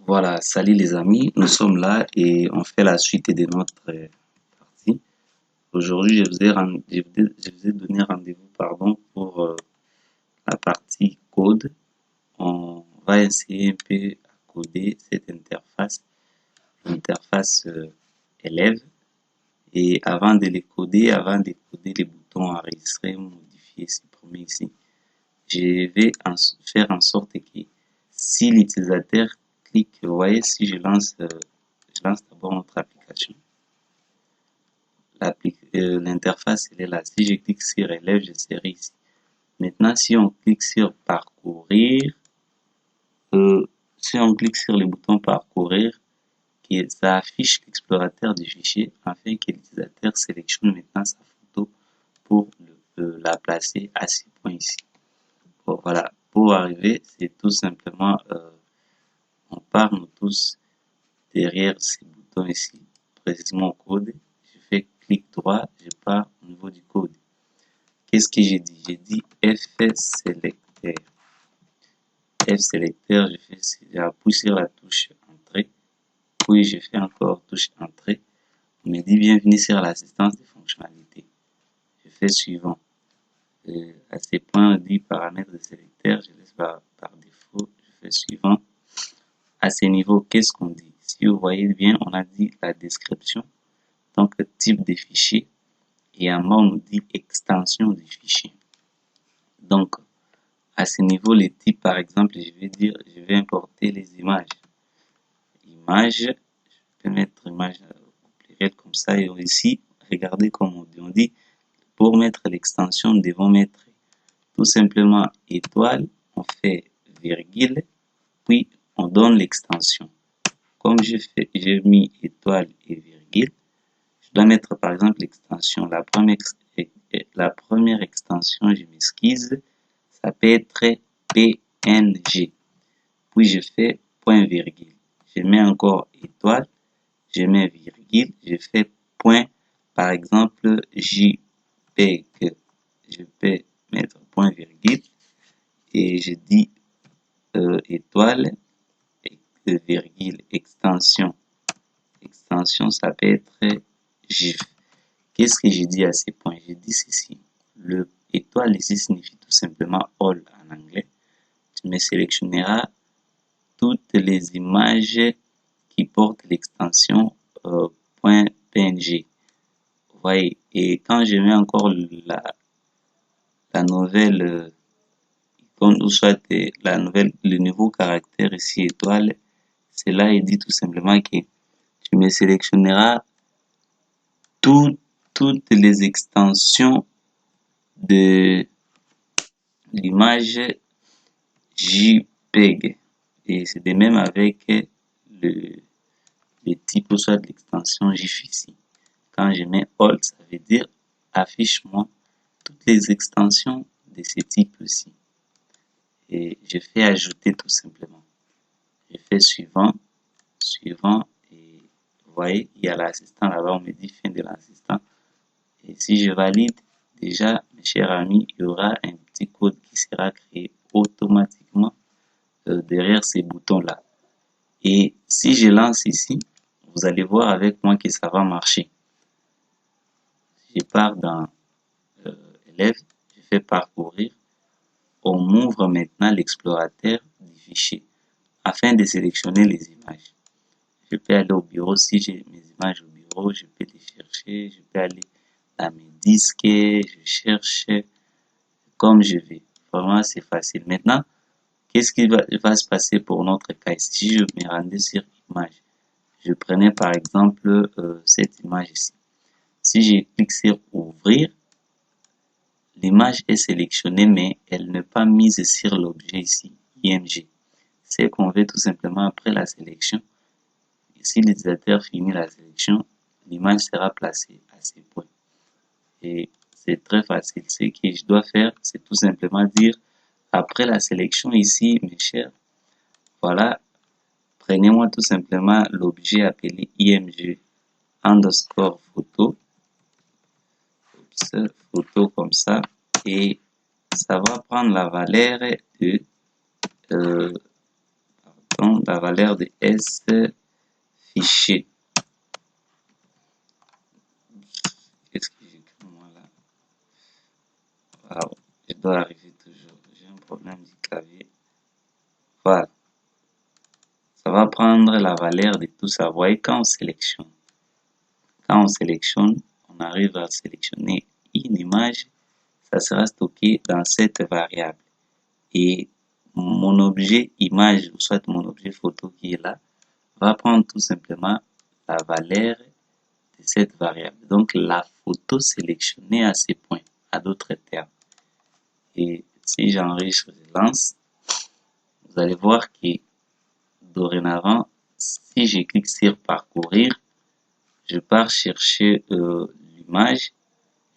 Voilà, salut les amis, nous sommes là et on fait la suite de notre partie. Aujourd'hui, je vous ai donné rendez-vous pour la partie code. On va essayer un peu à coder cette interface, l'interface élève. Et avant de coder les boutons enregistrer, modifier, supprimer ici, je vais faire en sorte que si l'utilisateur clique, vous voyez, si je lance d'abord notre application. L'interface, elle est là. Si je clique sur élève, je serai ici. Maintenant, si on clique sur parcourir, si on clique sur le bouton parcourir, ça affiche l'explorateur du fichier afin que l'utilisateur sélectionne maintenant sa photo pour la placer à ce point ici. Bon, voilà, pour arriver, c'est tout simplement, on part nous tous derrière ces boutons ici, précisément au code. Je fais clic droit, je pars au niveau du code. Qu'est-ce que j'ai dit? J'ai dit F sélecteur. F sélecteur, j'appuie sur la touche entrée, puis je fais encore touche entrée. On me dit bienvenue sur l'assistance des fonctionnalités. Je fais suivant. À ces points, on dit paramètres de sélecteur, je laisse par défaut, je fais suivant. À ce niveau, qu'est-ce qu'on dit? Si vous voyez bien, on a dit la description, donc type de fichier, et en bas on nous dit extension du fichier. Donc, à ce niveau, les types, par exemple, je vais importer les images. Images, je peux mettre image au pluriel comme ça, et ici, regardez comme on dit, pour mettre l'extension, nous devons mettre tout simplement étoile, on fait virgule, puis on donne l'extension. Comme j'ai mis étoile et virgule, je dois mettre par exemple l'extension. La première extension, je m'excuse, ça peut être PNG. Puis je fais point virgule. Je mets encore étoile, je mets virgule, je fais point, par exemple JPEG. Je peux mettre point virgule et je dis étoile, virgule, extension. Extension, ça peut être GIF. Qu'est-ce que j'ai dit à ces points? J'ai dit ceci. Le étoile ici signifie tout simplement all en anglais. Tu me sélectionneras toutes les images qui portent l'extension .png. Vous voyez, et quand je mets encore la nouvelle ou soit le nouveau caractère ici étoile, cela est dit tout simplement que tu me sélectionneras toutes les extensions de l'image JPEG. Et c'est de même avec le type ou soit l'extension GIF ici. Quand je mets Alt, ça veut dire affiche-moi toutes les extensions de ce type-ci. Et je fais ajouter tout simplement. Je fais suivant, et vous voyez, il y a l'assistant là-bas, on me dit fin de l'assistant. Et si je valide, déjà, mes chers amis, il y aura un petit code qui sera créé automatiquement derrière ces boutons-là. Et si je lance ici, vous allez voir avec moi que ça va marcher. Je pars dans élève, je fais parcourir. On m'ouvre maintenant l'explorateur du fichier afin de sélectionner les images. Je peux aller au bureau, si j'ai mes images au bureau, je peux les chercher, je peux aller dans mes disques, je cherche comme je vais. Vraiment, c'est facile. Maintenant, qu'est-ce qui va se passer pour notre cas? Si je me rendais sur image, je prenais par exemple cette image ici. Si je clique sur ouvrir, l'image est sélectionnée, mais elle n'est pas mise sur l'objet ici, IMG. C'est qu'on veut tout simplement après la sélection. Si l'utilisateur finit la sélection, l'image sera placée à ces points. Et c'est très facile. Ce que je dois faire, c'est tout simplement dire, après la sélection ici, mes chers, voilà, prenez-moi tout simplement l'objet appelé IMG underscore photo, photo comme ça, et ça va prendre la valeur de Donc, la valeur de S fichier. Qu'est-ce que j'écris moi là? Wow, je dois arriver toujours. J'ai un problème du clavier. Voilà. Ça va prendre la valeur de tout ça. Vous voyez, quand on sélectionne, on arrive à sélectionner une image, ça sera stocké dans cette variable. Et mon objet image, ou soit mon objet photo qui est là, va prendre tout simplement la valeur de cette variable. Donc, la photo sélectionnée à ces points, à d'autres termes. Et si j'enregistre, je lance, vous allez voir que dorénavant, si je clique sur parcourir, je pars chercher l'image,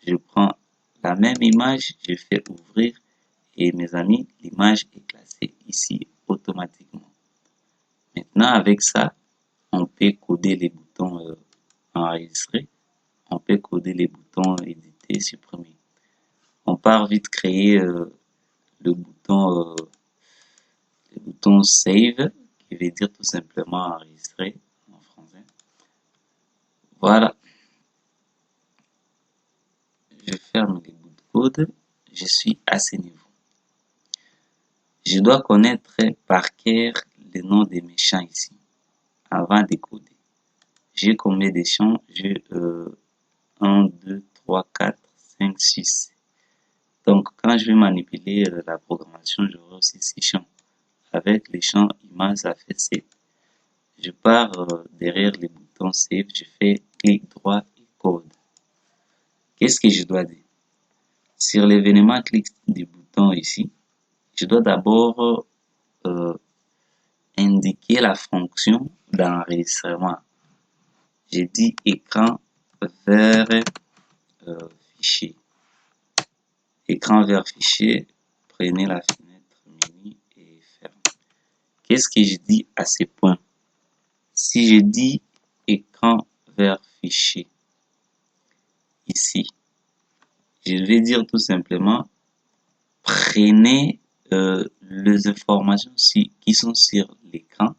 je prends la même image, je fais ouvrir et mes amis, l'image est classée ici automatiquement. Maintenant, avec ça, on peut coder les boutons enregistrer, on peut coder les boutons éditer, supprimer. On part vite créer le bouton save, qui veut dire tout simplement enregistrer en français. Voilà. Je ferme les bouts de code. Je suis à ce niveau. Je dois connaître par cœur le nom de mes champs ici, avant de coder. J'ai combien de champs? J'ai 1, 2, 3, 4, 5, 6. Donc, quand je vais manipuler la programmation, j'aurai aussi 6 champs. Avec les champs image, ça fait 7. Je pars derrière les boutons Save, je fais clic droit et code. Qu'est-ce que je dois dire? Sur l'événement clic du bouton ici, je dois d'abord indiquer la fonction d'enregistrement. J'ai dit écran vers fichier. Écran vers fichier, prenez la fenêtre menu et ferme. Qu'est-ce que je dis à ce point? Si je dis écran vers fichier, ici, je vais dire tout simplement, prenez les informations qui sont sur l'écran,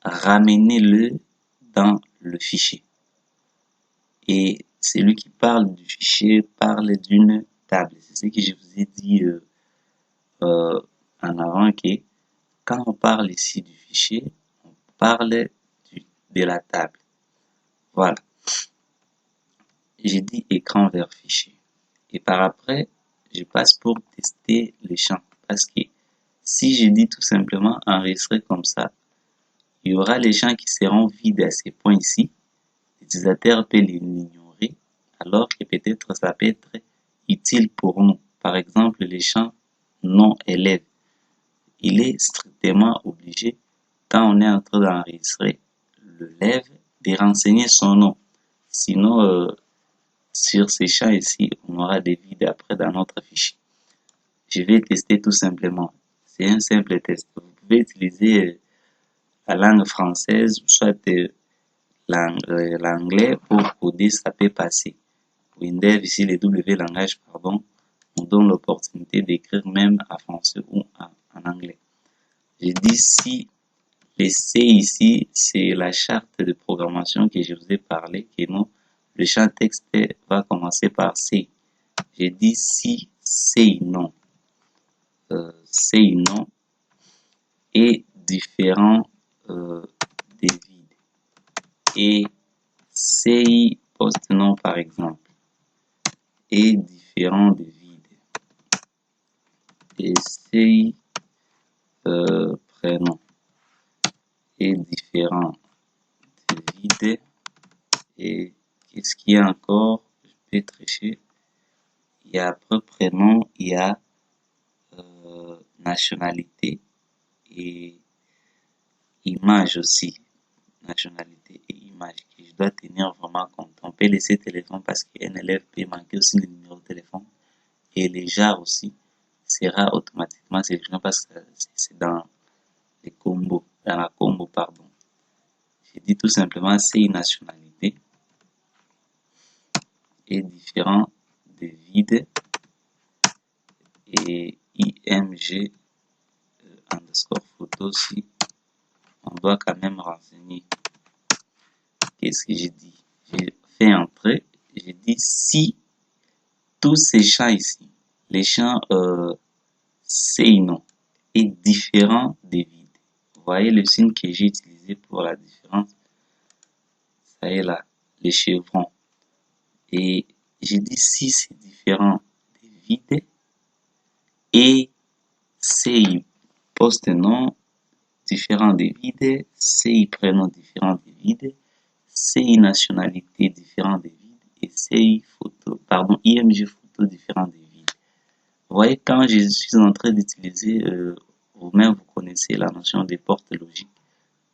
ramenez-le dans le fichier. Et celui qui parle du fichier parle d'une table. C'est ce que je vous ai dit en avant, que quand on parle ici du fichier, on parle de la table. Voilà. J'ai dit écran vers fichier. Et par après, je passe pour tester les champs. Parce que si je dis tout simplement enregistrer comme ça, il y aura les champs qui seront vides à ces points ici. L'utilisateur peut les ignorer, alors que peut-être ça peut être utile pour nous. Par exemple, les champs non élèves. Il est strictement obligé, quand on est en train d'enregistrer l'élève, de renseigner son nom. Sinon, sur ces champs ici, on aura des vides après dans notre fichier. Je vais tester tout simplement. C'est un simple test. Vous pouvez utiliser la langue française ou soit l'anglais pour coder, ça peut passer. Windev, ici, les W langages, pardon, on donne l'opportunité d'écrire même en français ou en anglais. Je dis si les C ici, c'est la charte de programmation que je vous ai parlé, que non, le champ texte va commencer par C. J'ai dit si, c'est non. C'est non et différent des vides. Et CI post-nom par exemple. Et différent des vides. Et CI prénom. Et différent des vides. Et qu'est-ce qu'il y a encore? Je peux tricher. Il y a après prénom, il y a nationalité et image aussi. Nationalité et image que je dois tenir vraiment compte. On peut laisser téléphone parce qu'un élève peut manquer aussi le numéro de téléphone. Et les genres aussi sera automatiquement sélectionné parce que c'est dans les combos, dans la combo, pardon. J'ai dit tout simplement c'est une nationalité et différent de vide et IMG underscore photo, si on doit quand même renseigner. Qu'est-ce que j'ai dit? J'ai fait entrer, j'ai dit si tous ces champs ici, les champs c'est non, est différent des vides. Vous voyez le signe que j'ai utilisé pour la différence? Ça est là, les chevrons. Et j'ai dit si c'est différent des vides et CI poste-nom différent des vides, CI prénom différent des vides, CI nationalité différent des vides et CI photo, pardon, IMG photo différent des vides. Vous voyez, quand je suis en train d'utiliser, vous-même vous connaissez la notion des portes logiques.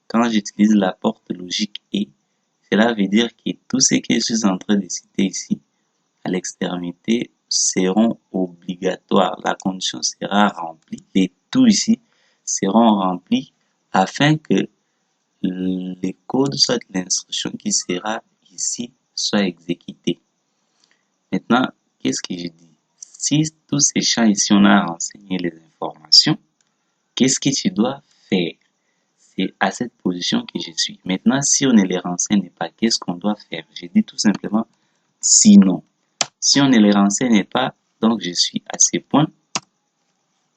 Quand j'utilise la porte logique et, cela veut dire que tout ce que je suis en train de citer ici, à l'extrémité, seront obligatoires. La condition sera remplie. Les tout ici seront remplis afin que les codes, soit l'instruction qui sera ici, soit exécutée. Maintenant, qu'est-ce que je dis? Si tous ces champs ici, on a renseigné les informations, qu'est-ce que tu dois faire? C'est à cette position que je suis. Maintenant, si on ne les renseigne pas, qu'est-ce qu'on doit faire? Je dis tout simplement sinon. Si on ne les renseigne pas, donc je suis à ce point,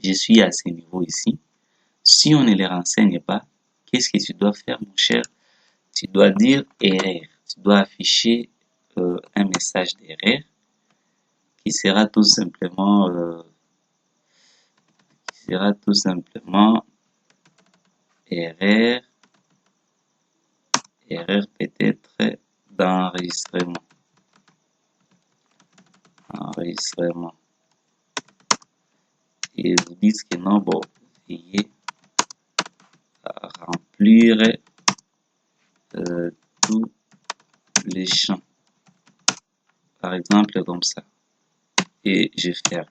je suis à ce niveau ici. Si on ne les renseigne pas, qu'est-ce que tu dois faire, mon cher? Tu dois dire erreur. Tu dois afficher un message d'erreur qui sera tout simplement erreur peut-être d'enregistrement. Et vous dites que non, bon, veuillez remplir tous les champs. Par exemple, comme ça. Et je ferme.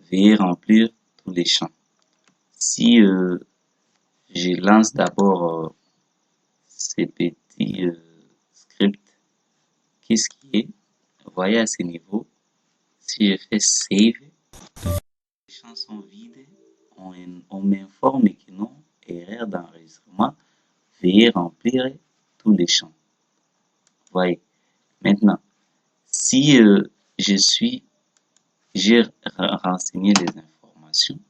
Veuillez remplir tous les champs. Si je lance d'abord ces petits scripts, qu'est-ce qui est? Vous voyez à ce niveau, si je fais save, les champs sont vides, on m'informe que non, erreur d'enregistrement, veuillez remplir tous les champs. Vous voyez. Maintenant, si j'ai renseigné les informations,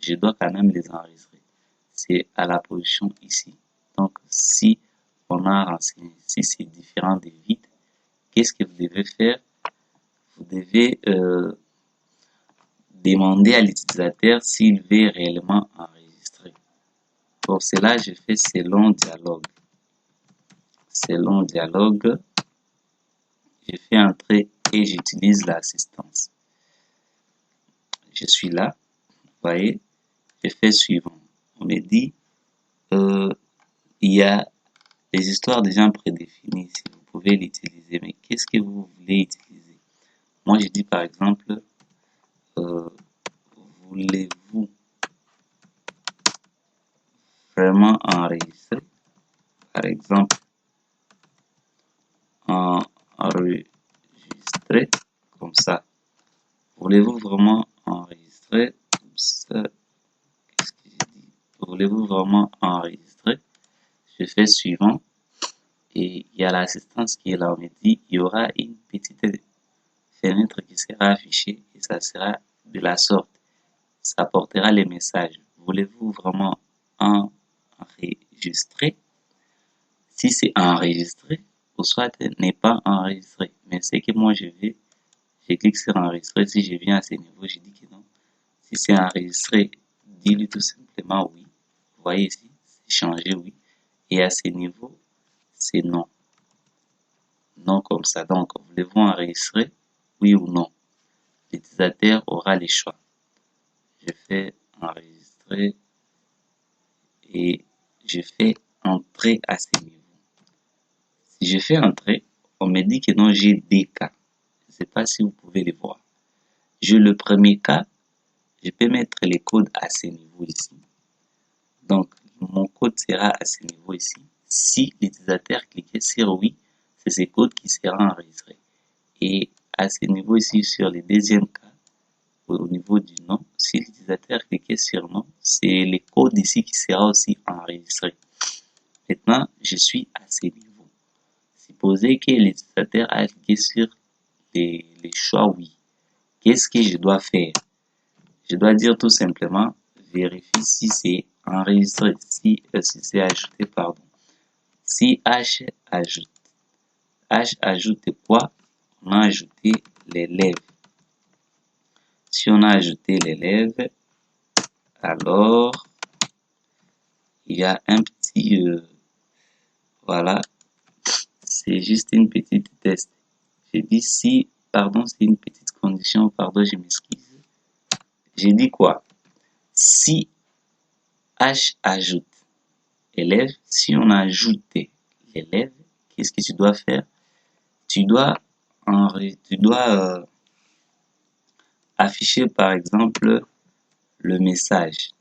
je dois quand même les enregistrer. C'est à la position ici. Donc, si on a renseigné, si c'est différent des vides, qu'est-ce que vous devez faire? Vous devez demander à l'utilisateur s'il veut réellement enregistrer. Pour cela, je fais selon dialogue. Selon dialogue, je fais entrer et j'utilise l'assistance. Je suis là, vous voyez, je fais suivant. On me dit, il y a les histoires déjà prédéfinies, si vous pouvez l'utiliser, mais qu'est-ce que vous voulez utiliser? Moi, je dis par exemple, voulez-vous vraiment enregistrer? Par exemple, enregistrer comme ça. Voulez-vous vraiment enregistrer comme ça? Qu'est-ce que j'ai dit? Voulez-vous vraiment enregistrer? Je fais suivant. Et il y a l'assistance qui est là. On me dit, il y aura une petite fenêtre qui sera affichée et ça sera de la sorte. Ça portera les messages. Voulez-vous vraiment enregistrer? Si c'est enregistré, ou soit n'est pas enregistré. Mais c'est que moi je clique sur enregistrer. Si je viens à ce niveau, je dis que non. Si c'est enregistré, dis-lui tout simplement oui. Vous voyez ici, c'est changé oui. Et à ce niveau, c'est non. Non comme ça. Donc, voulez-vous enregistrer? Oui ou non? L'utilisateur aura les choix. Je fais enregistrer et je fais entrer à ce niveau. Si je fais entrer, on me dit que non, j'ai des cas. Je ne sais pas si vous pouvez les voir. J'ai le premier cas, je peux mettre les codes à ce niveau ici. Donc, mon code sera à ce niveau ici. Si l'utilisateur cliquait sur oui, c'est ce code qui sera enregistré. Et à ce niveau ici, sur le deuxième cas, au niveau du nom, si l'utilisateur cliquait sur non, c'est le code ici qui sera aussi enregistré. Maintenant, je suis à ce niveau. Supposez que l'utilisateur a cliqué sur les choix oui. Qu'est-ce que je dois faire? Je dois dire tout simplement, vérifie si c'est enregistré, si c'est ajouté, pardon. Si H ajoute. H ajoute quoi? On a ajouté l'élève. Si on a ajouté l'élève, alors il y a un petit voilà, c'est juste une petite test. J'ai dit si, pardon, c'est une petite condition, pardon, je m'excuse. J'ai dit quoi? Si H ajoute élève, si on a ajouté l'élève, qu'est-ce que tu dois faire? Tu dois afficher par exemple le message.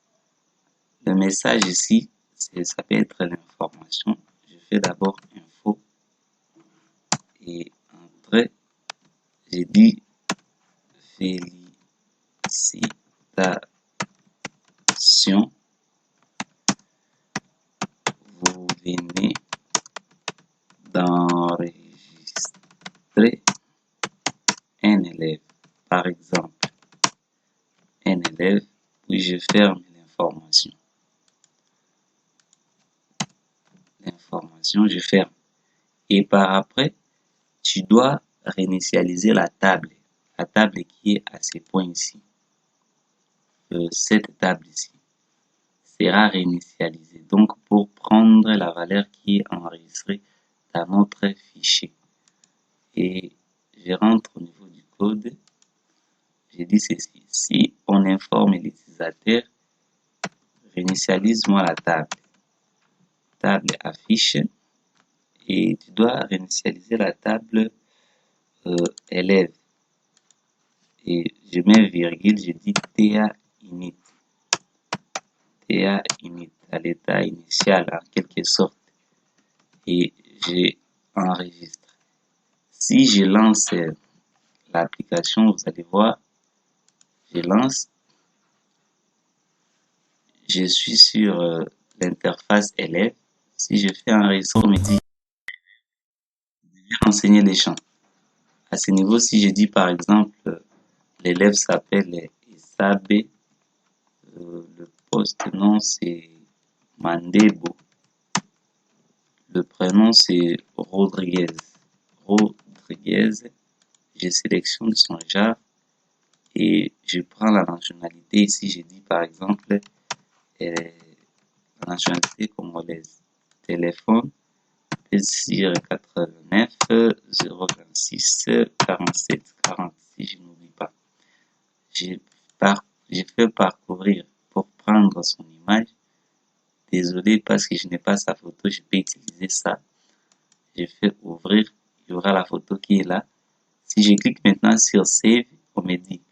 Le message ici, ça peut être l'information. Je fais d'abord info et entrée. J'ai dit félicitations, vous venez d'enregistrer un élève. Par exemple, un élève, puis je ferme l'information. L'information, je ferme. Et par après, tu dois réinitialiser la table qui est à ces points ici. Cette table ici sera réinitialisée. Donc, pour prendre la valeur qui est enregistrée dans notre fichier. Et je rentre au niveau du code. J'ai dit ceci. Si on informe l'utilisateur, réinitialise-moi la table. Table affiche. Et tu dois réinitialiser la table élève. Et je mets virgule, je dis TA init. TA init à l'état initial en quelque sorte. Et je enregistre. Si je lance l'application, vous allez voir, je lance, je suis sur l'interface élève. Si je fais enregistrer, on me dit enseigner les champs. À ce niveau, si je dis par exemple, l'élève s'appelle Isabé, le poste nom c'est Mandebo, le prénom c'est Rodriguez. Rodriguez, je sélectionne son genre et je prends la nationalité. Ici, je dis par exemple la nationalité congolaise. Téléphone, sur 89 026 47 40, si je n'oublie pas. J'ai fait parcourir pour prendre son image. Désolé parce que je n'ai pas sa photo, je peux utiliser ça. Je fais ouvrir, il y aura la photo qui est là. Si je clique maintenant sur Save, on me dit,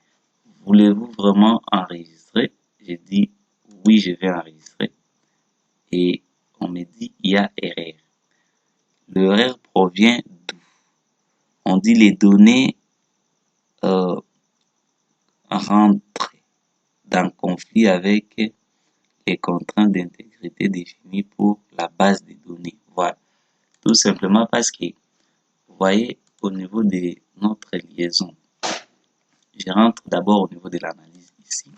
voulez-vous vraiment enregistrer? Je dis, oui, je vais enregistrer. Et on me dit, il y a erreur. L'erreur provient d'où? On dit les données rentrent dans conflit avec les contraintes d'intégrité définies pour la base de données. Voilà. Tout simplement parce que, vous voyez, au niveau de notre liaison, je rentre d'abord au niveau de l'analyse ici.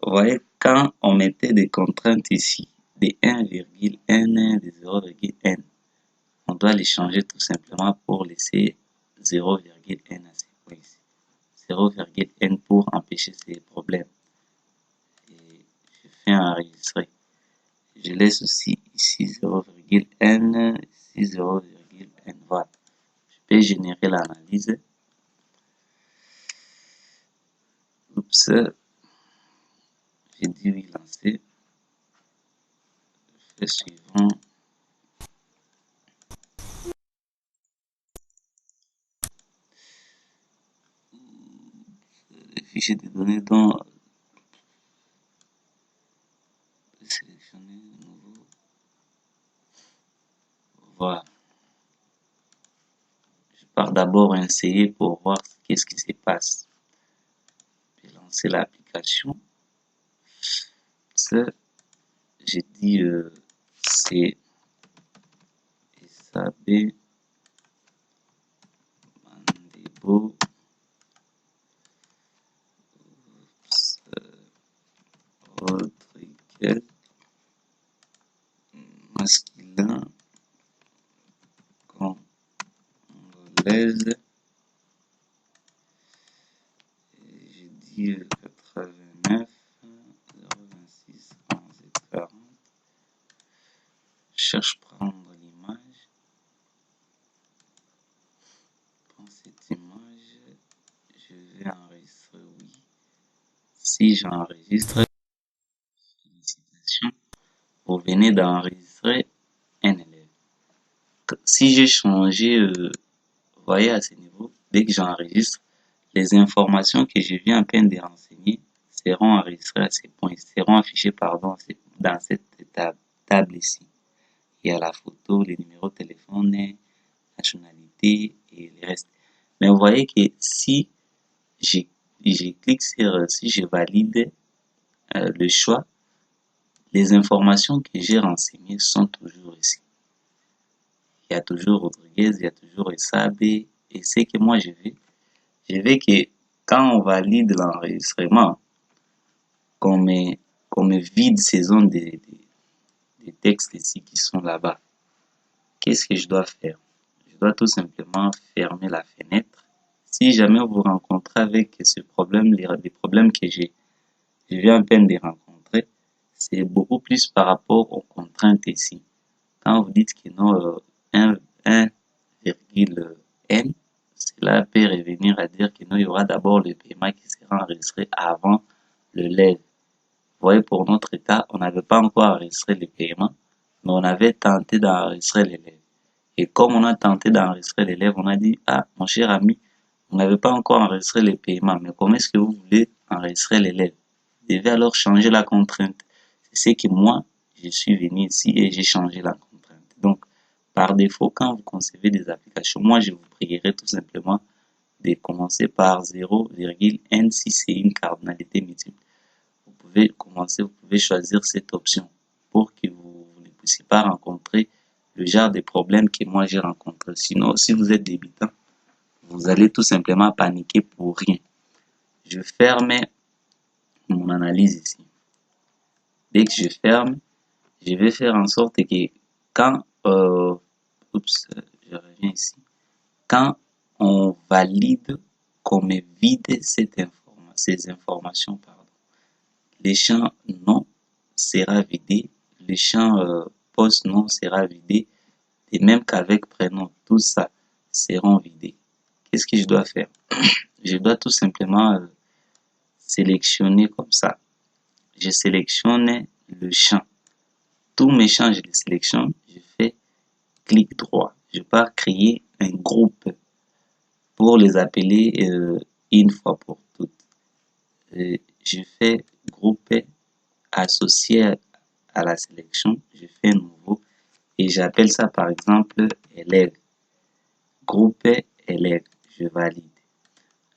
Vous voyez, quand on mettait des contraintes ici, de 1,n, de 0,n, on doit les changer tout simplement pour laisser 0,n à ces points ici. 0,n pour empêcher ces problèmes. Et je fais enregistrer. Je laisse aussi ici 0,n, ici 0,n. Voilà. Je peux générer l'analyse. Oups. J'ai dit oui, lancer. Je fais suivant. Le fichier de données dont sélectionner nouveau. Voilà. Je pars d'abord essayer pour voir qu'est-ce qui se passe. Je vais lancer l'application. J'ai dit c'est SAB Mandebo Rodriguez masculin congolaise. J'ai dit 89 026 11 et 40. Je cherche prendre l'image. Prends cette image. Je vais enregistrer, oui. Si j'enregistre, félicitations, vous venez d'enregistrer un élève. Si j'ai changé, voyez à ce niveau, dès que j'enregistre, les informations que je viens à peine de renseigner seront enregistrées à ces points, seront affichées dans cette table ici. Il y a la photo, les numéros de téléphone, nationalité et le reste. Mais vous voyez que si je clique sur, si je valide le choix, les informations que j'ai renseignées sont toujours ici. Il y a toujours Rodriguez, il y a toujours Sabé, et c'est que moi je veux que quand on valide l'enregistrement, qu'on me vide ces zones des textes ici qui sont là-bas. Qu'est-ce que je dois faire? Je dois tout simplement fermer la fenêtre. Si jamais vous rencontrez avec ce problème, les problèmes que je viens à peine de rencontrer, c'est beaucoup plus par rapport aux contraintes ici. Quand vous dites que non, 1,n, cela peut revenir à dire que non, il y aura d'abord le paiement qui sera enregistré avant le lève. Vous voyez, pour notre cas, on n'avait pas encore enregistré le paiement, mais on avait tenté d'enregistrer l'élève. Et comme on a tenté d'enregistrer l'élève, on a dit, ah, mon cher ami, vous n'avez pas encore enregistré le paiement, mais comment est-ce que vous voulez enregistrer l'élève? Vous devez alors changer la contrainte. C'est ce que moi, je suis venu ici et j'ai changé la contrainte. Donc, par défaut, quand vous concevez des applications, moi, je vous prierai tout simplement de commencer par 0,n si c'est une cardinalité multiple. Vous pouvez commencer, vous pouvez choisir cette option pour que vous ne puissiez pas rencontrer le genre de problèmes que moi j'ai rencontré. Sinon, si vous êtes débutant, vous allez tout simplement paniquer pour rien. Je ferme mon analyse ici. Dès que je ferme, je vais faire en sorte que quand, je reviens ici, quand on valide qu'on me vide ces informations, pardon, le champ nom sera vidé, le champ poste nom sera vidé, et même qu'avec prénom, tout ça seront vidés. Qu'est-ce que je dois faire? Je dois tout simplement sélectionner comme ça. Je sélectionne le champ. Tous mes champs, je les sélectionne. Je fais clic droit. Je pars créer un groupe pour les appeler une fois pour toutes. Je fais groupe associé à la sélection. Je fais nouveau et j'appelle ça par exemple élève. Groupe élève. Je valide.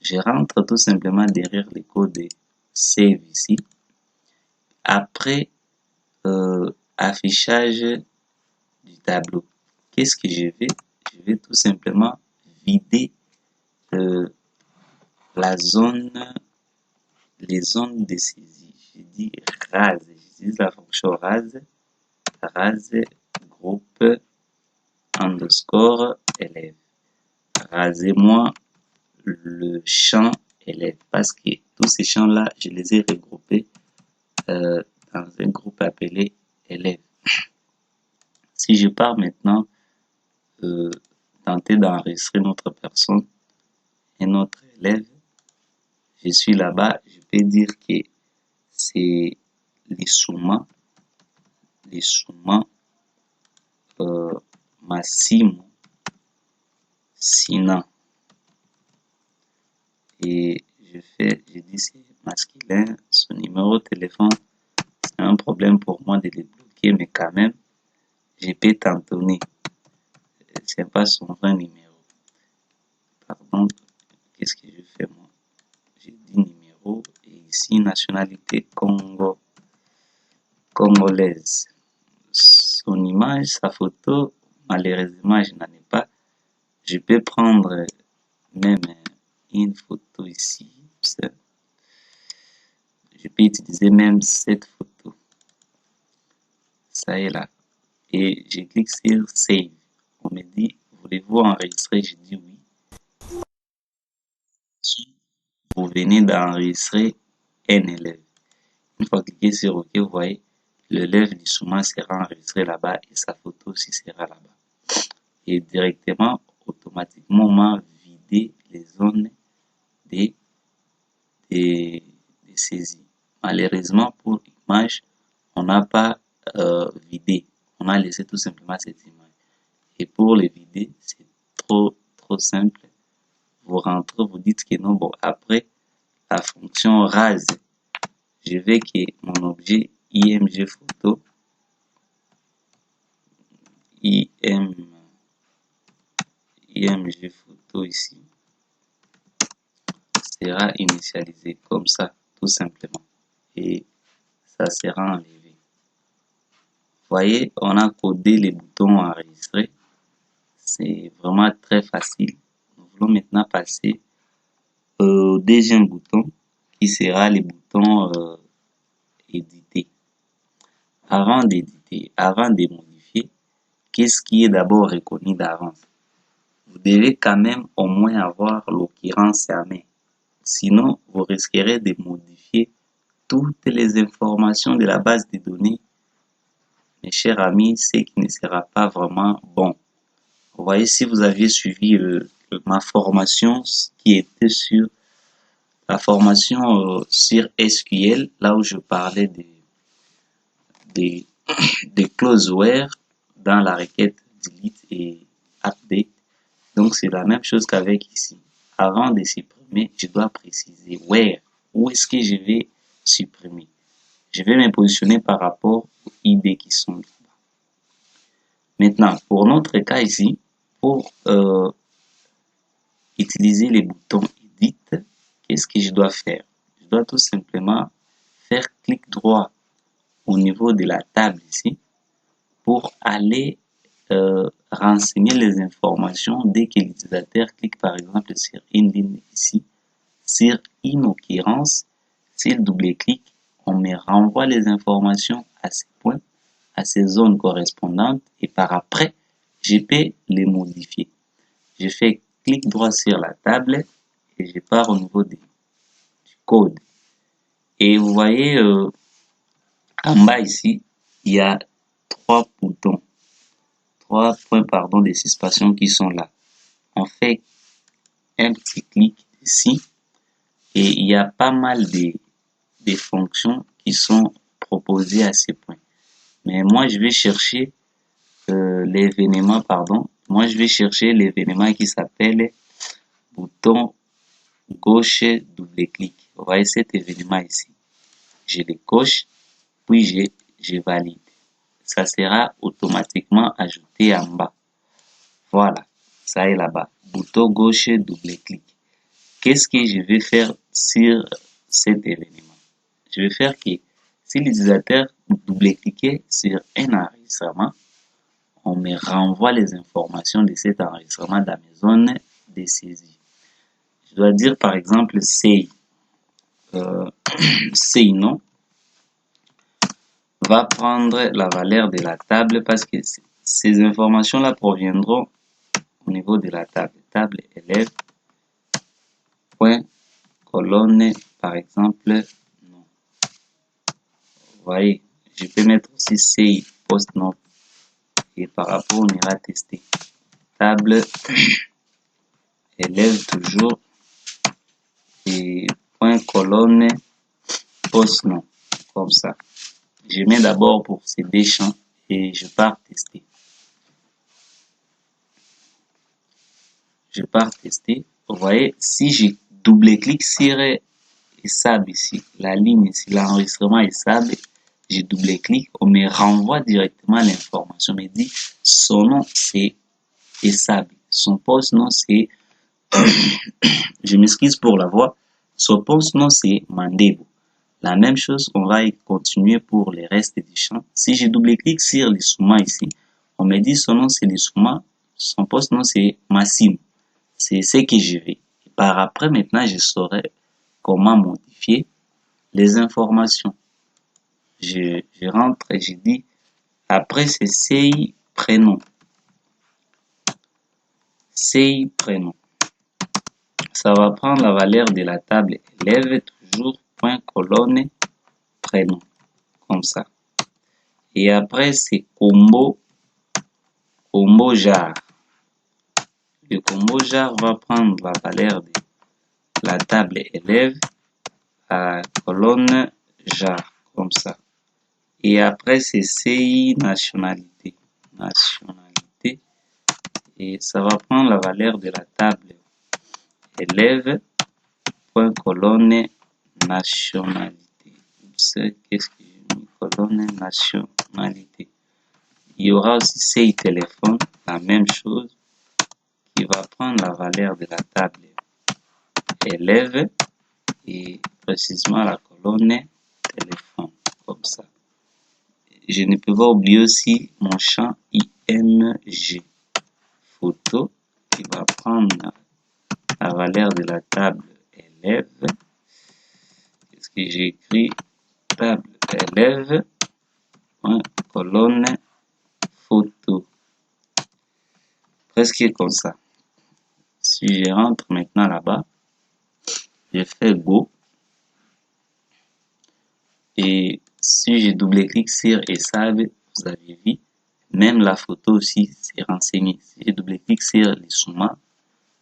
Je rentre tout simplement derrière le code save ici. Après affichage du tableau, qu'est-ce que je vais tout simplement vider la zone, les zones de saisie. Je dis rase, j'utilise la fonction rase groupe underscore élève. Rasez-moi le champ élève parce que tous ces champs là je les ai regroupés dans un groupe appelé élève. Si je pars maintenant tenter d'enregistrer notre personne et notre élève, je suis là-bas, je peux dire que c'est les Souma Massimo Sinan. Et je dis c'est masculin, son numéro de téléphone, c'est un problème pour moi de les bloquer, mais quand même, je peux t'entonner. C'est pas son vrai numéro. Pardon, qu'est-ce que je fais moi? J'ai dit numéro et ici nationalité Congo. congolaise. Son image, sa photo, malheureusement, je n'en ai pas. Je peux prendre même une photo ici. Je peux utiliser même cette photo. Ça est là. Et je clique sur Save. On me dit, voulez-vous enregistrer? Je dis oui. Vous venez d'enregistrer un élève. Une fois cliqué sur OK, vous voyez, l'élève du Souma sera enregistré là-bas et sa photo aussi sera là-bas. Et directement, automatiquement, on m'a vidé les zones de saisie. Malheureusement, pour l'image, on n'a pas vidé. On a laissé tout simplement cette image. Et pour les vider, c'est trop simple. Vous rentrez, vous dites que non. Bon, après, la fonction rase, je vais que mon objet img photo, img photo ici, sera initialisé comme ça, tout simplement. Et ça sera enlevé. Vous voyez, on a codé les boutons enregistrés. C'est vraiment très facile. Nous voulons maintenant passer au deuxième bouton qui sera le bouton éditer. Avant d'éditer, avant de modifier, qu'est-ce qui est d'abord reconnu d'avance? Vous devez quand même au moins avoir l'occurrence à main. Sinon, vous risquerez de modifier toutes les informations de la base de données. Mes chers amis, ce qui ne sera pas vraiment bon. Vous voyez, si vous aviez suivi ma formation qui était sur la formation sur SQL, là où je parlais des clauses where dans la requête delete et update. Donc, c'est la même chose qu'avec ici. Avant de supprimer, je dois préciser where. Où est-ce que je vais supprimer? Je vais me positionner par rapport aux ID qui sont là. Maintenant, pour notre cas ici, pour utiliser les boutons Edit, qu'est-ce que je dois faire? Je dois tout simplement faire clic droit au niveau de la table ici pour aller renseigner les informations dès que l'utilisateur clique par exemple sur une ligne ici, sur une occurrence, s'il double-clique, on me renvoie les informations à ces points, à ces zones correspondantes et par après, je peux les modifier. Je fais clic droit sur la table et je pars au niveau du code. Et vous voyez en bas ici, il y a trois boutons, trois points de suspension qui sont là. On fait un petit clic ici et il y a pas mal de fonctions qui sont proposées à ces points. Mais moi, je vais chercher l'événement, Moi, je vais chercher l'événement qui s'appelle bouton gauche double-clic. Vous voyez cet événement ici. Je le coche, puis je valide. Ça sera automatiquement ajouté en bas. Voilà, ça est là-bas. Bouton gauche double-clic. Qu'est-ce que je vais faire sur cet événement? Je vais faire que si l'utilisateur double-cliquait sur un enregistrement, on me renvoie les informations de cet enregistrement dans mes zones de saisie. Je dois dire par exemple say non va prendre la valeur de la table parce que ces informations-là proviendront au niveau de la table. Table élève, point, colonne, par exemple, non. Vous voyez, je peux mettre aussi say post non et par rapport on ira tester. Table élève toujours et point colonne post non, comme ça. Je mets d'abord pour ces deux champs et je pars tester. Vous voyez, si je double-clique sur ESAB ici, la ligne ici, l'enregistrement ESAB, je double-clique, on me renvoie directement l'information. On me dit son nom c'est ESAB, son poste nom c'est je m'excuse pour la voix, son poste nom c'est Mandebo. La même chose, on va y continuer pour les restes du champ. Si je double-clique sur l'Issouma ici, on me dit son nom c'est l'Issouma, son poste nom c'est Massimo. C'est ce que je vais. Et par après, maintenant, je saurai comment modifier les informations. Je rentre et je dis, après c'est CI prénom. CI prénom. Ça va prendre la valeur de la table élève, toujours point colonne prénom, comme ça. Et après c'est combo jar. Le combo jar va prendre la valeur de la table élève à colonne jar, comme ça. Et après c'est CI nationalité. Et ça va prendre la valeur de la table élève point colonne nationalité. Qu'est-ce que j'ai mis? Colonne nationalité. Il y aura aussi CI téléphone, la même chose, qui va prendre la valeur de la table élève et précisément la colonne téléphone, comme ça. Je ne peux pas oublier aussi mon champ IMG photo qui va prendre la valeur de la table élève. Qu'est-ce que j'ai écrit? Table élève, colonne photo. Presque comme ça. Si je rentre maintenant là-bas, je fais Go. Et si je double-clique sur ESAV, vous avez vu, même la photo aussi c'est renseigné. Si je double-clique sur l'Issouma,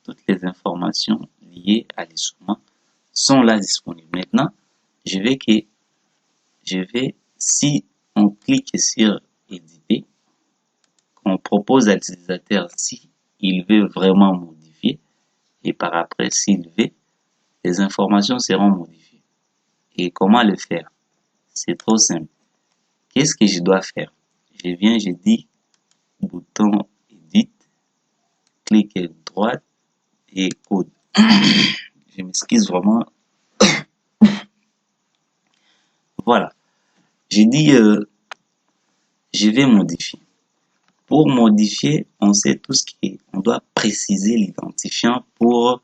toutes les informations liées à l'Issouma sont là disponibles. Maintenant, si on clique sur éditer, on propose à l'utilisateur si il veut vraiment modifier, et par après s'il veut, les informations seront modifiées. Et comment le faire? C'est trop simple. Qu'est-ce que je dois faire? Je viens, je dis bouton Edit, clic droite et code. Je m'excuse vraiment. Voilà. J'ai dit, je vais modifier. Pour modifier, on sait tous qu'on doit préciser l'identifiant pour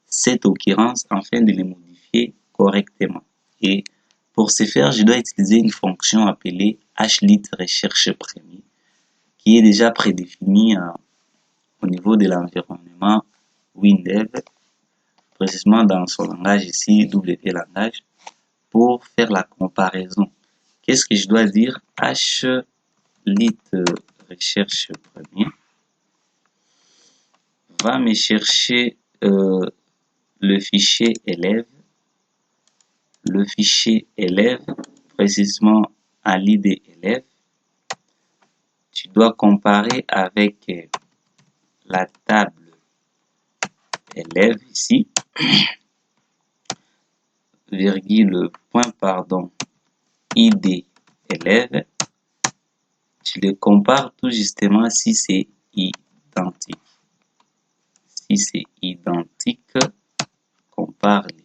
cette occurrence afin de les modifier correctement. Et pour ce faire, je dois utiliser une fonction appelée hlit recherche premier qui est déjà prédéfinie au niveau de l'environnement WinDev, précisément dans son langage ici, W langage, pour faire la comparaison. Qu'est-ce que je dois dire? Hlit recherche premier va me chercher le fichier élève, précisément à l'id élève. Tu dois comparer avec la table élève ici, virgule, point, pardon, id élève. Tu les compares tout justement si c'est identique. Si c'est identique, compare-les.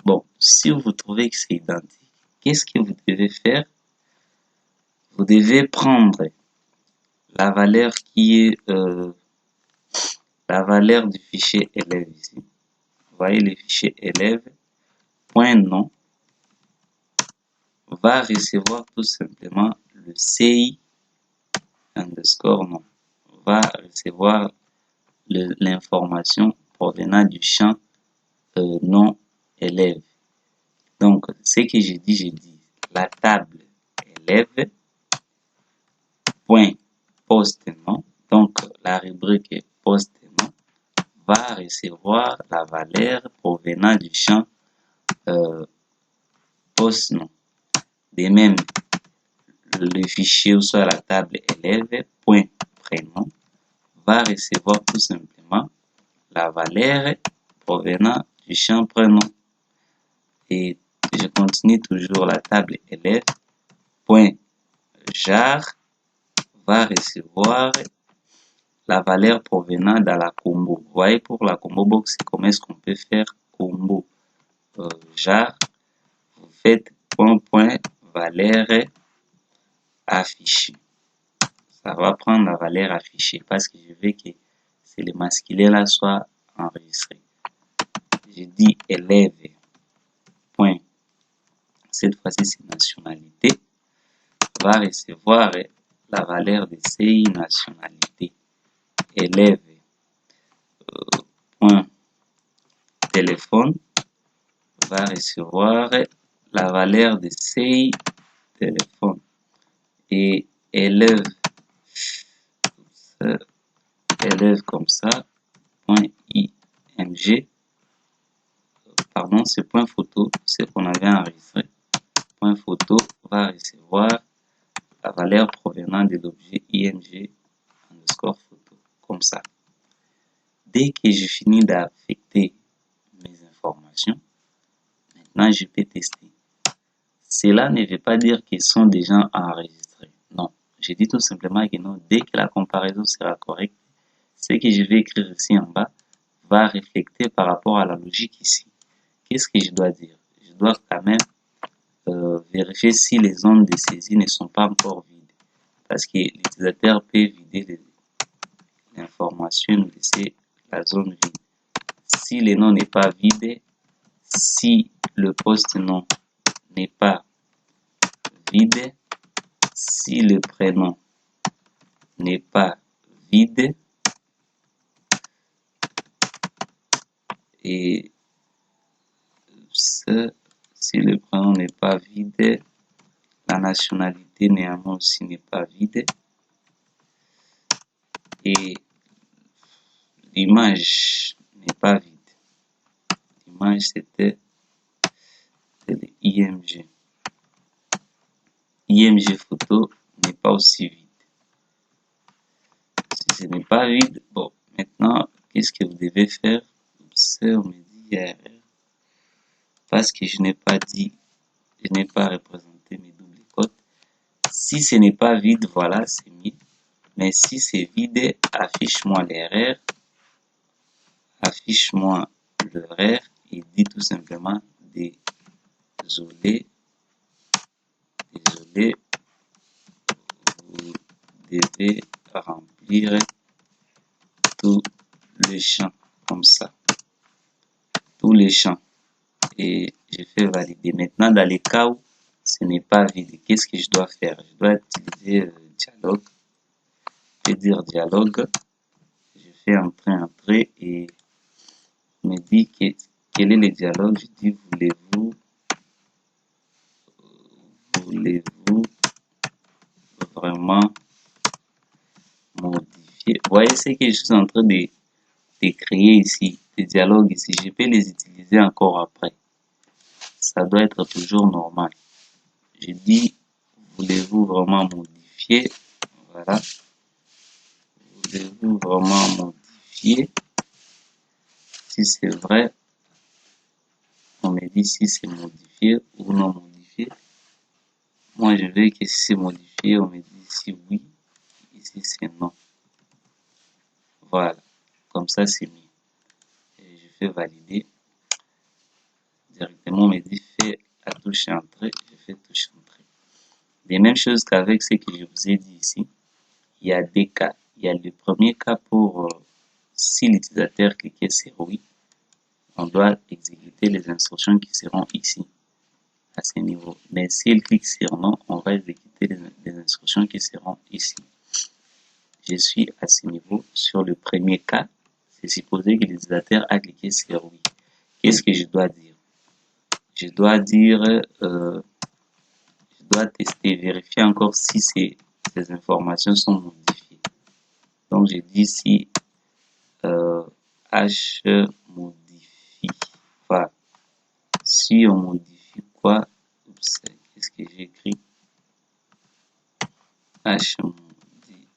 Bon, si vous trouvez que c'est identique, qu'est-ce que vous devez faire? Vous devez prendre la valeur qui est la valeur du fichier élève ici. Vous voyez le fichier élève, point nom, va recevoir tout simplement le CI underscore nom. Va recevoir l'information provenant du champ nom élève. Donc, ce que j'ai dit la table élève, point poste nom, donc la rubrique poste nom, va recevoir la valeur provenant du champ poste nom. De même, le fichier ou soit la table élève, point prénom, va recevoir tout simplement la valeur provenant du champ prénom. Et je continue toujours la table élève, point jar, va recevoir la valeur provenant de la combo. Vous voyez, pour la combo box, comment est-ce qu'on peut faire combo jar, vous faites point valeur affichée. Ça va prendre la valeur affichée parce que je veux que c'est le masculin là soit enregistré. Je dis élève point, cette fois-ci c'est nationalité, va recevoir la valeur de CI nationalité. Élève point téléphone va recevoir la valeur de CI téléphone. Et élève comme ça, point img, pardon, c'est point photo, c'est qu'on avait enregistré. Point photo va recevoir la valeur provenant de l'objet img underscore photo, comme ça. Dès que je finis d'affecter mes informations, maintenant je peux tester. Cela ne veut pas dire qu'ils sont déjà enregistrés. Non, je dis tout simplement que non. Dès que la comparaison sera correcte, ce que je vais écrire ici en bas va refléter par rapport à la logique ici. Qu'est-ce que je dois dire? Je dois quand même vérifier si les zones de saisie ne sont pas encore vides. Parce que l'utilisateur peut vider l'information, nous laisser la zone vide. Si le nom n'est pas vide, si le poste nom n'est pas vide, si le prénom n'est pas vide, et si le prénom n'est pas vide, la nationalité néanmoins aussi n'est pas vide, et l'image n'est pas vide. L'image c'était le IMG. IMG photo n'est pas aussi vide. Si ce n'est pas vide, bon, maintenant, qu'est-ce que vous devez faire? On me dit erreur. Parce que je n'ai pas dit, je n'ai pas représenté mes doubles cotes. Si ce n'est pas vide, voilà, c'est mis. Mais si c'est vide, affiche-moi l'erreur. Affiche-moi l'erreur et dit tout simplement désolé, vous devez remplir tous les champs comme ça. Tous les champs. Et je fais valider. Maintenant, dans les cas où ce n'est pas vide, qu'est-ce que je dois faire? Je dois utiliser dialogue. Je vais dire dialogue. Je fais entrer et on me dit quel est le dialogue. Je dis voulez-vous vraiment modifier? Vous voyez ce que je suis en train de créer ici, des dialogues ici. Je peux les utiliser encore après. Ça doit être toujours normal. Je dis, voulez-vous vraiment modifier? Voilà. Voulez-vous vraiment modifier? Si c'est vrai, on me dit si c'est modifié ou non modifié. Moi, je veux que si c'est modifié, on me dit si oui, ici c'est non. Voilà. Comme ça, c'est mieux. Et je fais valider. Directement, on me dit fais la touche entrée. Je fais touche entrée. Les mêmes choses qu'avec ce que je vous ai dit ici. Il y a deux cas. Il y a le premier cas pour si l'utilisateur cliquait sur oui, on doit exécuter les instructions qui seront ici, à ce niveau. Mais s'il clique sur non, on va exécuter les instructions qui seront ici. Je suis à ce niveau. Sur le premier cas, c'est supposé que l'utilisateur a cliqué sur oui. Qu'est-ce que je dois dire? Je dois dire, je dois tester, vérifier encore si ces informations sont modifiées. Donc, je dis si H modifie. Voilà. Si on modifie quoi? Qu'est-ce que j'ai écrit? H modifie.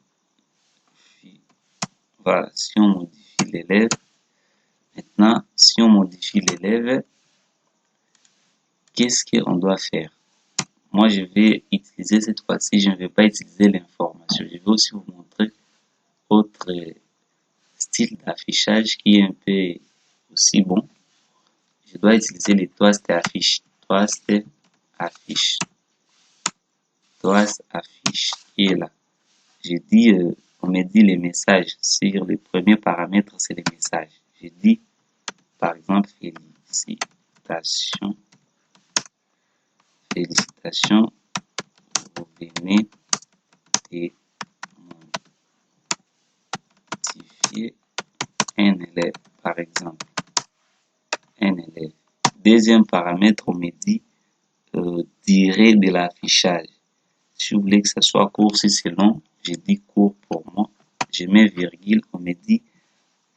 Voilà. Si on modifie l'élève. Maintenant, si on modifie l'élève, qu'est-ce qu'on doit faire? Moi, je vais utiliser cette fois-ci, je ne vais pas utiliser l'information. Je vais aussi vous montrer autre style d'affichage qui est un peu aussi bon. Je dois utiliser les toasts affiche. Toast affiche. Toas affiche qui est là. J'ai dit, on me dit les messages. Sur les premiers paramètres, c'est les messages. J'ai dit, par exemple, félicitations. Félicitations, vous venez de notifier un élève, par exemple. Un élève. Deuxième paramètre, on me dit durée de l'affichage. Si vous voulez que ça soit court, si c'est long, je dis court pour moi. Je mets virgule, on me dit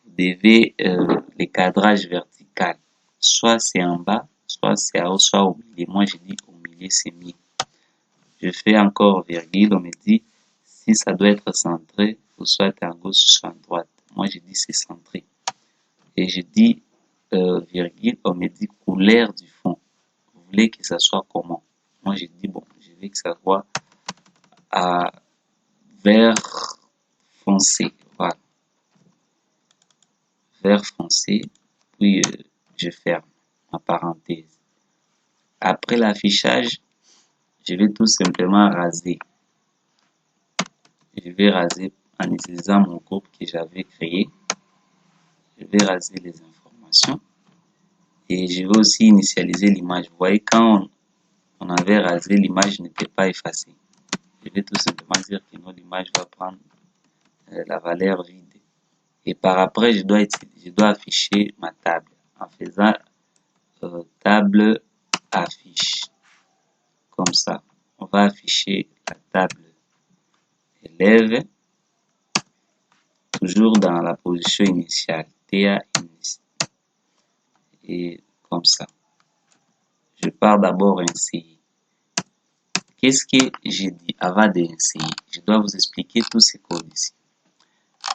vous devez le cadrage vertical. Soit c'est en bas, soit c'est en haut, soit au milieu. Moi, je dis au milieu, c'est mieux. Je fais encore virgule, on me dit si ça doit être centré, ou soit à gauche, soit à droite. Moi, je dis c'est centré. Et je dis virgule, on me dit couleur du fond. Vous voulez que ça soit comment? Moi, je dis bon, je veux que ça soit à vert foncé. Voilà. Vert foncé. Puis, je ferme ma parenthèse. Après l'affichage, je vais tout simplement raser. Je vais raser en utilisant mon groupe que j'avais créé. Je vais raser les informations. Et je vais aussi initialiser l'image. Vous voyez, quand on avait rasé, l'image n'était pas effacée. Je vais tout simplement dire que l'image va prendre la valeur vide. Et par après, je dois afficher ma table en faisant table affiche. Comme ça, on va afficher la table élève toujours dans la position initiale, TA initial. Et comme ça. Je pars d'abord insérer. Qu'est-ce que j'ai dit avant d'insérer? Je dois vous expliquer tous ces codes ici.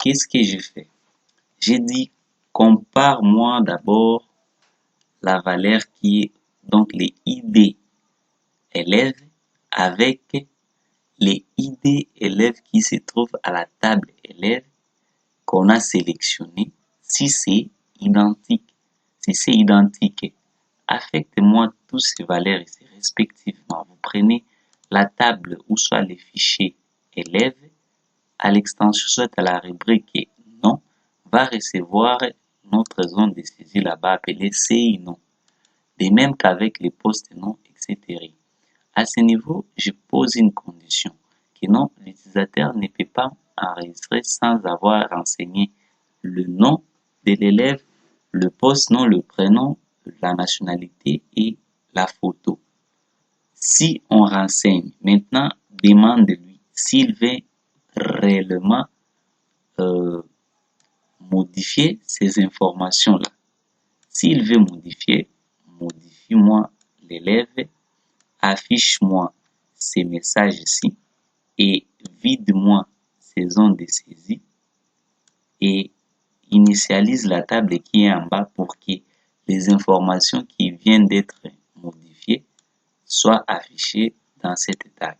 Qu'est-ce que j'ai fait? J'ai dit compare-moi d'abord la valeur qui est donc les ID élèves avec les ID élèves qui se trouvent à la table élève qu'on a sélectionné. Si c'est identique, affectez-moi tous ces valeurs ici respectivement. Vous prenez la table ou soit les fichiers élèves à l'extension, soit à la rubrique nom, va recevoir notre zone de saisie là-bas appelée CI nom. De même qu'avec les postes nom, etc. À ce niveau, je pose une condition que non, l'utilisateur ne peut pas enregistrer sans avoir renseigné le nom de l'élève, le poste nom, le prénom, la nationalité et la photo. Si on renseigne, maintenant, demande-lui s'il veut réellement modifier ces informations-là. S'il veut modifier, modifie-moi l'élève, affiche-moi ces messages ici et vide-moi ces zones de saisie et initialise la table qui est en bas pour que les informations qui viennent d'être modifiées soient affichées dans cette table.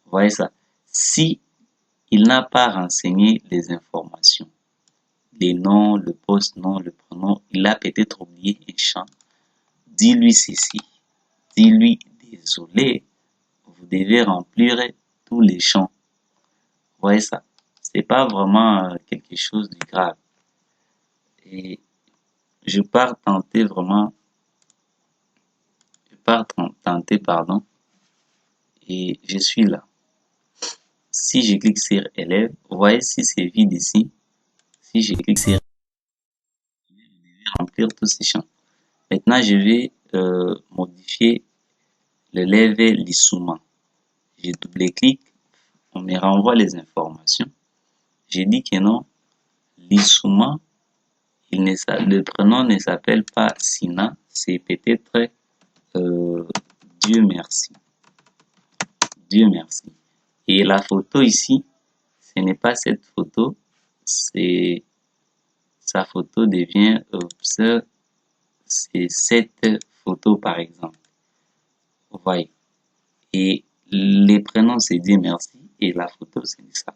Vous voyez ça? Si il n'a pas renseigné les informations, les noms, le poste nom, le prénom, il a peut-être oublié un champ. Dis-lui ceci. Dis-lui, désolé, vous devez remplir tous les champs. Vous voyez ça? C'est pas vraiment quelque chose de grave. Et je pars tenter, et je suis là. Si je clique sur élève, vous voyez si c'est vide ici. Si je clique sur je vais remplir tous ces champs. Maintenant, je vais modifier l'élève Lissouma. Je double-clique, on me renvoie les informations. J'ai dit que non, Lissouma, le prénom ne s'appelle pas Sina, c'est peut-être Dieu merci. Dieu merci. Et la photo ici, ce n'est pas cette photo, c'est sa photo devient c'est cette photo par exemple. Vous voyez. Et les prénoms c'est Dieu merci et la photo c'est ça.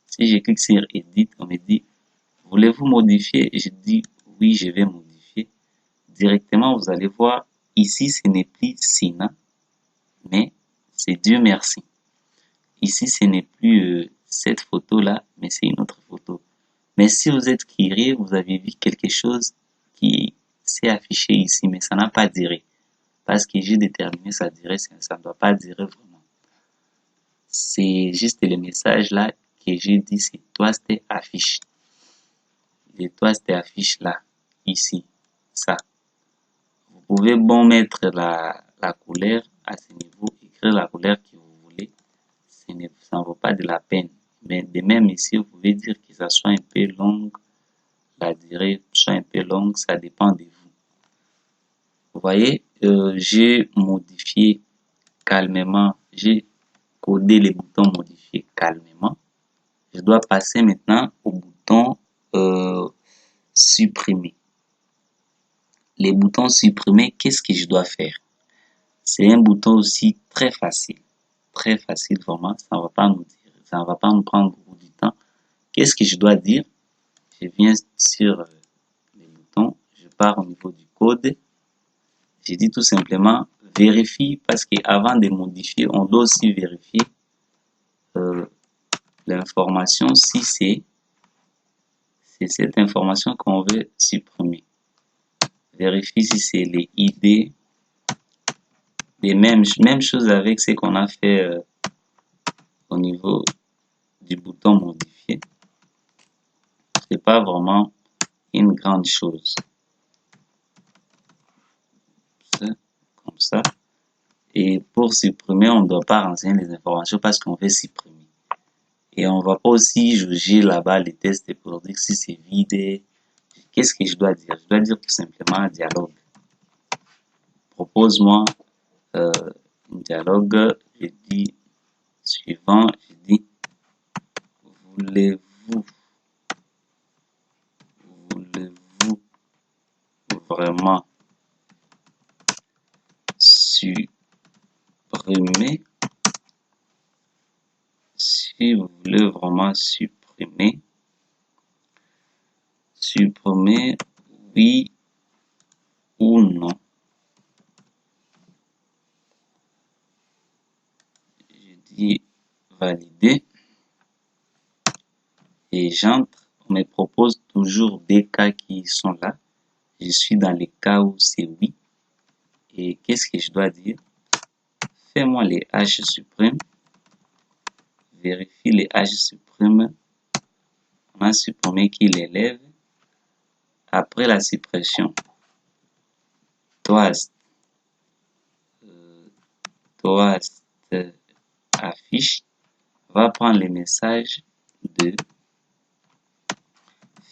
Si je clique sur Edit, on me dit voulez-vous modifier? Je dis oui, je vais modifier. Directement, vous allez voir ici, ce n'est plus Sina, mais c'est Dieu merci. Ici, ce n'est plus cette photo-là, mais c'est une autre photo. Mais si vous êtes curieux, vous avez vu quelque chose qui s'est affiché ici, mais ça n'a pas duré. Parce que j'ai déterminé sa durée, ça ne doit pas durer vraiment. C'est juste le message là que j'ai dit, c'est toi, c'était affiche. Et toi, c'était affiche là, ici, ça. Vous pouvez bon mettre la couleur à ce niveau, écrire la couleur que vous voulez. Ça ne vaut pas de la peine. Mais de même ici, vous pouvez dire que ça soit un peu long, la durée soit un peu longue, ça dépend de vous. Vous voyez, j'ai modifié calmement, j'ai codé les boutons modifier calmement. Je dois passer maintenant au bouton supprimer. Les boutons supprimer, qu'est-ce que je dois faire? C'est un bouton aussi très facile vraiment, ça ne va pas nous prendre beaucoup de temps. Qu'est-ce que je dois dire? Je viens sur les boutons, je pars au niveau du code, je dis tout simplement vérifie, parce qu'avant de modifier, on doit aussi vérifier l'information si c'est cette information qu'on veut supprimer. Vérifie si c'est les ID, les mêmes choses avec ce qu'on a fait au niveau du bouton modifier. C'est pas vraiment une grande chose. Comme ça. Et pour supprimer, on ne doit pas renseigner les informations parce qu'on veut supprimer. Et on va pas aussi juger là-bas les tests pour dire si c'est vide. Qu'est-ce que je dois dire? Je dois dire tout simplement un dialogue. Propose-moi un dialogue. Je dis suivant. Je dis voulez-vous vraiment supprimer? Si vous voulez vraiment supprimer, oui ou non. Je dis valider et j'entre. On me propose toujours des cas qui sont là. Je suis dans les cas où c'est oui. Et qu'est-ce que je dois dire? Fais-moi les H suprêmes. Vérifie les H suprêmes. On a supprimé qui l'élève. Après la suppression, toast affiche va prendre le message de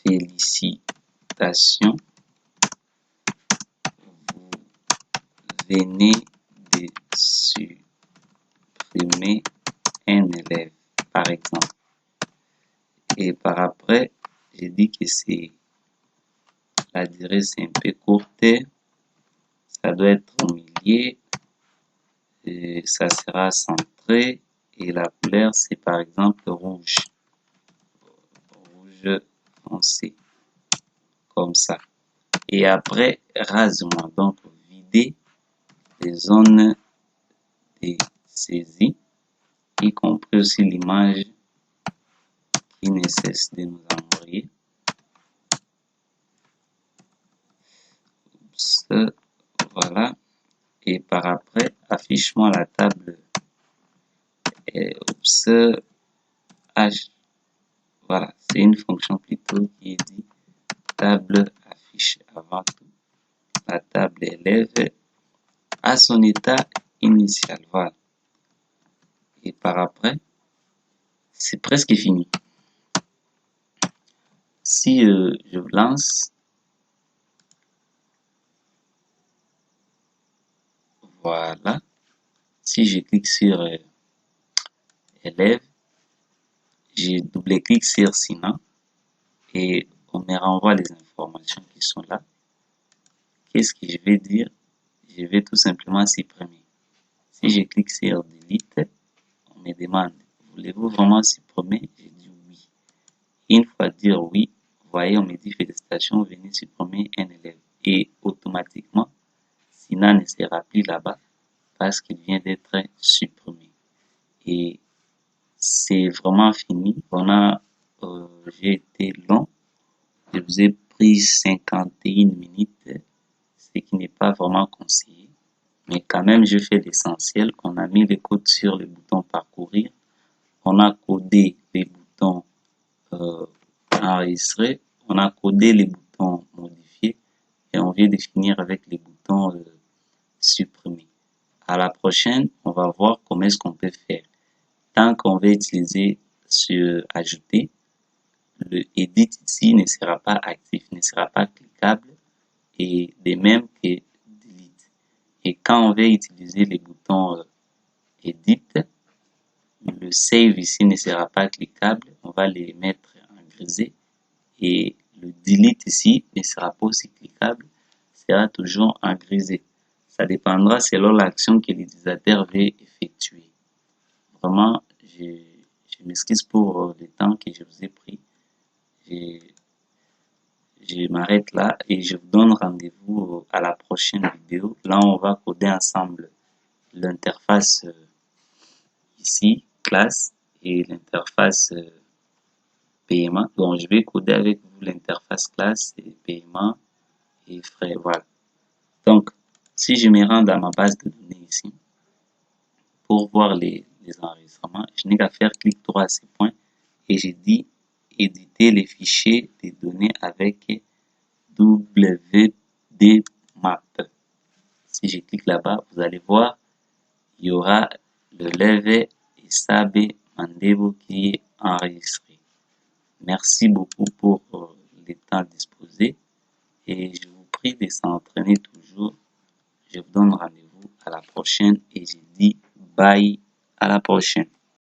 félicitations. Vous venez de supprimer un élève, par exemple. Et par après, j'ai dit que c'est la durée c'est un peu courte, ça doit être au milieu, et ça sera centré et la couleur c'est par exemple rouge foncé, comme ça. Et après, rase-moi, donc vider les zones de saisie, y compris aussi l'image qui ne cesse de nous envoyer. Voilà. Et par après, affiche-moi la table H. Voilà, c'est une fonction plutôt qui est dit table affiche avant tout. La table élève à son état initial. Voilà. Et par après, c'est presque fini. Si je lance, voilà. Si je clique sur élève, je double-clique sur Sina et on me renvoie les informations qui sont là. Qu'est-ce que je vais dire? Je vais tout simplement supprimer. Si je clique sur delete, on me demande, voulez-vous vraiment supprimer? Je dis oui. Une fois dire oui, vous voyez, on me dit félicitations, venez supprimer un élève. Et automatiquement, Sina ne sera plus là-bas parce qu'il vient d'être supprimé. Et c'est vraiment fini. J'ai été long. Je vous ai pris 51 minutes, ce qui n'est pas vraiment conseillé. Mais quand même, je fais l'essentiel. On a mis les codes sur le bouton parcourir. On a codé les boutons enregistrer. On a codé les boutons modifier. Et on vient de finir avec les boutons supprimer. À la prochaine, on va voir comment est-ce qu'on peut faire. Tant qu'on va utiliser sur ajouter, le edit ici ne sera pas actif, ne sera pas cliquable et de même que delete. Et quand on va utiliser les boutons edit, le save ici ne sera pas cliquable, on va les mettre en grisé et le delete ici ne sera pas aussi cliquable, sera toujours en grisé. Ça dépendra selon l'action que l'utilisateur veut effectuer. Vraiment, je m'excuse pour le temps que je vous ai pris. Je m'arrête là et je vous donne rendez-vous à la prochaine vidéo. Là, on va coder ensemble l'interface ici, classe, et l'interface paiement. Donc, je vais coder avec vous l'interface classe et paiement et frais. Voilà. Donc, si je me rends dans ma base de données ici, pour voir les enregistrements, je n'ai qu'à faire clic droit à ces points et j'ai dit éditer les fichiers des données avec WDMap. Si je clique là-bas, vous allez voir, il y aura le Leve et Sabe Mandebo qui est enregistré. Merci beaucoup pour le temps disposé et je vous prie de s'entraîner toujours. Je vous donne rendez-vous à la prochaine et je dis bye à la prochaine.